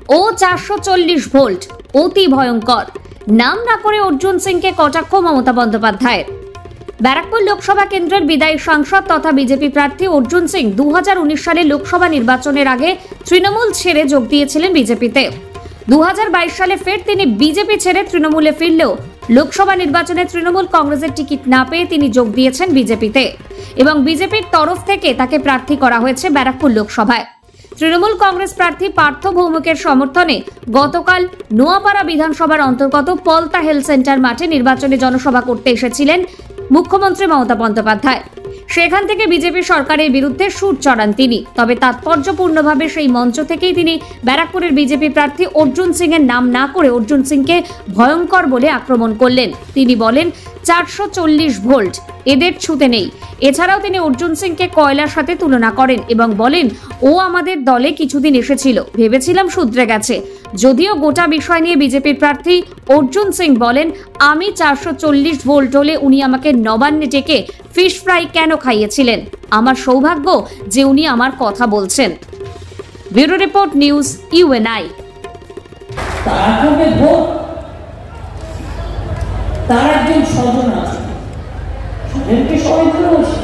ও 440 volt, অতি ভয়ঙ্কর। নাম না করে অর্জুন সিংকে কটাক্ষ মমতা বন্দ্যোপাধ্যায়ের। ব্যারাকপুর লোকসভা কেন্দ্রের বিদায়ী সাংসদ তথা বিজেপি প্রার্থী অর্জুন সিং 2019 সালে লোকসভা নির্বাচনের আগে তৃণমূল ছেড়ে যোগ দিয়েছিলেন বিজেপিতে। 2022 সালে ফের তিনি বিজেপি ছেড়ে তৃণমূলে ফিরলেও লোকসভা নির্বাচনে তৃণমূল কংগ্রেসের টিকিট না পেয়ে তিনি যোগ দিয়েছেন বিজেপিতে এবং বিজেপির তরফ থেকে তাকে প্রার্থী করা হয়েছে ব্যারাকপুর লোকসভায়। তৃণমূল কংগ্রেস প্রার্থী পার্থ ভৌমিকের সমর্থনে গতকাল নোয়াপাড়া বিধানসভার অন্তর্গত পলতা হেলথ সেন্টার মাঠে নির্বাচনী জনসভা করতে এসেছিলেন মুখ্যমন্ত্রী মমতা বন্দ্যোপাধ্যায়। সেখান থেকে বিজেপি সরকারের বিরুদ্ধে সুর চড়ান তিনি। তবে তাৎপর্যপূর্ণভাবে সেই মঞ্চ থেকেই তিনি ব্যারাকপুরের বিজেপি প্রার্থী অর্জুন সিং এর নাম না করে অর্জুন সিংকে ভয়ঙ্কর বলে আক্রমণ করলেন। তিনি বলেন 440 ভোল্ট এদের ছুতে নেই। এছাড়াও তিনি অর্জুন সিংকে কয়লার সাথে তুলনা করেন এবং বলেন ও আমাদের দলে কিছুদিন এসেছিল, ভেবেছিলাম শুধরে গেছে। যদিও গোটা বিষয় নিয়ে বিজেপির প্রার্থী অর্জুন সিং বলেন আমি 440 ভোল্ট হলে উনি আমাকে নবান্নে ডেকে ফিশ ফ্রাই কেন খাইয়েছিলেন? আমার সৌভাগ্য যে উনি আমার কথা বলছেন। Bureau report, news UNI. তার একজন স্বজন আছে, স্বজনকে সবাই ভালোবাসে,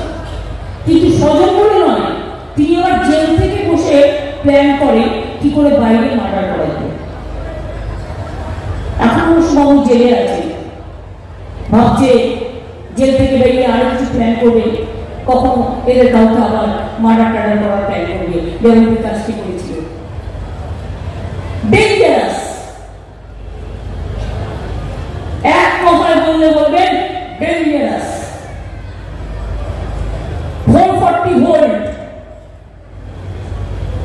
কিন্তু স্বজন বলে নয়, তিনি আবার জেল থেকে বসে প্ল্যান করে কি করে বাইরে মার্ডার করা যায়। এখনো বাবু জেলে আছে, ভাবছে জেল থেকে বেরিয়ে আরো কিছু প্ল্যান করবে, কখনো এদের কাউকে আবার মার্ডার টার্ডার করার প্ল্যান করবে, যেমন কাজটি করেছিল। ডেঞ্জারাস এক কথায় বললে বলবেন ডেঞ্জারাস। 440 ভোল্ট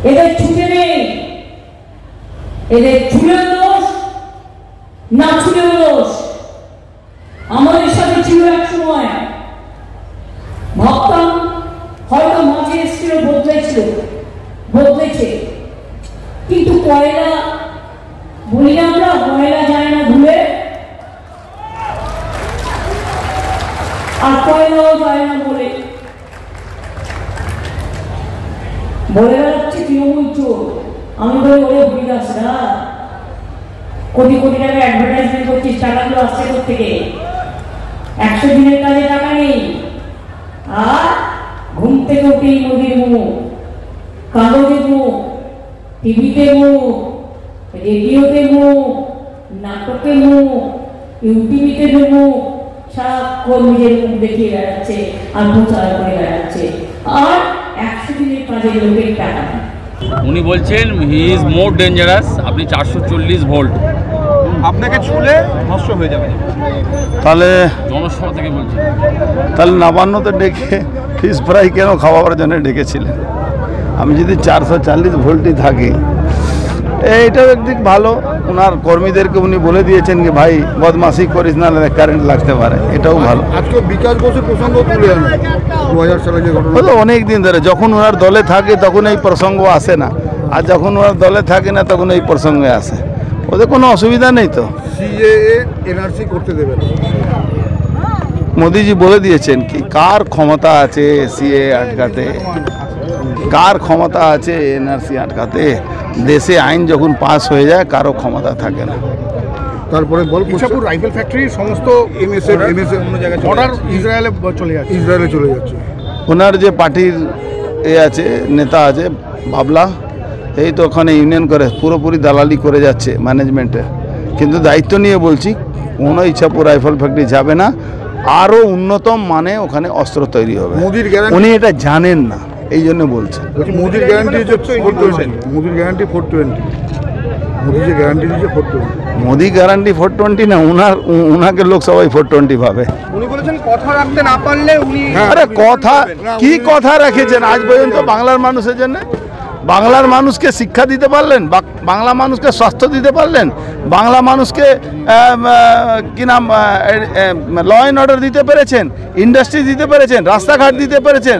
এদের ছুটে নেই, এদের ছুলেও দোষ না ছুলেও দোষ। আমাদের সাথে ছিল এক সময়, ভাবতাম হয়তো মাঝে এসছিল, বদলেছে, কিন্তু কয়লা বলি আমরা, কয়লা যায় না ভুলে, আর কয়লাও যায় না বলে বেড়াচ্ছে তৃণমূল চোর। আমি বলি ওরে হরিদাসরা, কোটি কোটি টাকা অ্যাডভার্টাইজমেন্ট করছিস, টাকাগুলো আসছে থেকে 100 দিনের কাজে টাকা নেই, আর ঘুম থেকে উঠেই নদীর মুখ, কাগজের মুখ, টিভিতে মুখ, রেডিওতে মুখ, নাটকে মুখ, ইউটিভিতে মুখ, সারাক্ষণ নিজের মুখ দেখিয়ে বেড়াচ্ছে আর প্রচার করে বেড়াচ্ছে, আর 100 দিনের কাজে লোকের টাকা। উনি বলছেন হি ইজ মোর ডেঞ্জারাস। আপনি 440 ভোল্ট, আপনাকে ছুলে নষ্ট হয়ে যাবে। তাহলে জনসভা থেকে বলছেন, তাহলে নবান্নতে ডেকে ফিশ ফ্রাই কেন খাওয়াবার জন্য ডেকেছিলেন? আমি যদি 440 ভোল্টই থাকি, এইটাও একদিক ভালো। ওনার কর্মীদেরকে উনি বলে দিয়েছেন কি ভাই বদমাশি করিস না, কারেন্ট লাগতে পারে, এটাও ভালো। আজকে বিকাশ বসুর প্রসঙ্গ তুলে আনো 2000 সালে যে ঘটনা, অনেক দিন ধরে যখন ওনার দলে থাকে তখন এই প্রসঙ্গ আসে না, আর যখন ওনার দলে থাকে না তখন এই প্রসঙ্গে আসে। ওদের কোনো অসুবিধা নেই তো। সিএএ এনআরসি করতে দেবে না, মোদিজি বলে দিয়েছেন কি কার ক্ষমতা আছে সিএএ আটকাতে, কার ক্ষমতা আছে এনআরসি আটকাতে। দেশে আইন যখন পাস হয়ে যায় কারো ক্ষমতা থাকে না। তারপরে ইছাপুর রাইফেল ফ্যাক্টরির সমস্ত এমএসএফ অন্য জায়গায় অর্ডার ইসরায়েলে চলে যাচ্ছে। ওনার যে পার্টির আছে নেতা আছে বাবলা, এই তো ওখানে ইউনিয়ন করে পুরোপুরি দালালি করে যাচ্ছে ম্যানেজমেন্টে। কিন্তু দায়িত্ব নিয়ে বলছি কোনো ইছাপুর রাইফেল ফ্যাক্টরি যাবে না, আরও উন্নতম মানে ওখানে অস্ত্র তৈরি হবে। উনি এটা জানেন না, এই জন্য বলছেন। মোদির গ্যারান্টি হচ্ছে 420, মোদির গ্যারান্টি 420, মোদি যে গ্যারান্টি দিয়েছে 420। মোদি গ্যারান্টি 420 না, উনাকে লোক সবাই 420 ভাবে। উনি বলেছেন কথা রাখতে না পারলে উনি, আরে কথা কি কথা রেখেছেন আজ পর্যন্ত বাংলার মানুষের জন্য? বাংলার মানুষকে শিক্ষা দিতে পারলেন? বাংলা মানুষকে স্বাস্থ্য দিতে পারলেন? বাংলা মানুষকে কি নাম ল অ্যান্ড অর্ডার দিতে পেরেছেন? ইন্ডাস্ট্রি দিতে পেরেছেন? রাস্তাঘাট দিতে পেরেছেন?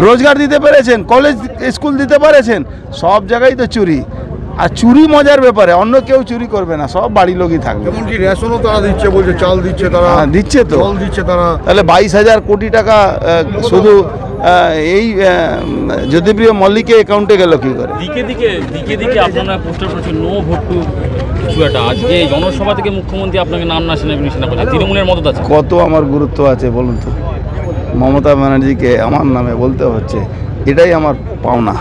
রোজগার দিতে পেরেছেন? কলেজ স্কুল দিতে পেরেছেন? সব জায়গায় তো চুরি। আর চুরি মজার ব্যাপারে, অন্য কেউ চুরি করবে না, সব বাড়ি লোকই থাকবে। এমনকি রেশনও তারা দিচ্ছে, বলছে চাল দিচ্ছে তারা, দিচ্ছে তো, জল দিচ্ছে তারা। তাহলে 22,000 কোটি টাকা শুধু এই জ্যোতিপ্রিয় মল্লিকের অ্যাকাউন্টে গেল কি করে? দিকে দিকে আপনারা পোস্টার করছেন নো ভোট টু কিছু একটা। আজকে জনসভা থেকে মুখ্যমন্ত্রী আপনাকে নাম না শুনে নিশানা করছে, তৃণমূলের মদত আছে। কত আমার গুরুত্ব আছে বলুন তো? মমতা ব্যানার্জিকে আমার নামে বলতে হচ্ছে, এটাই আমার পাওনা।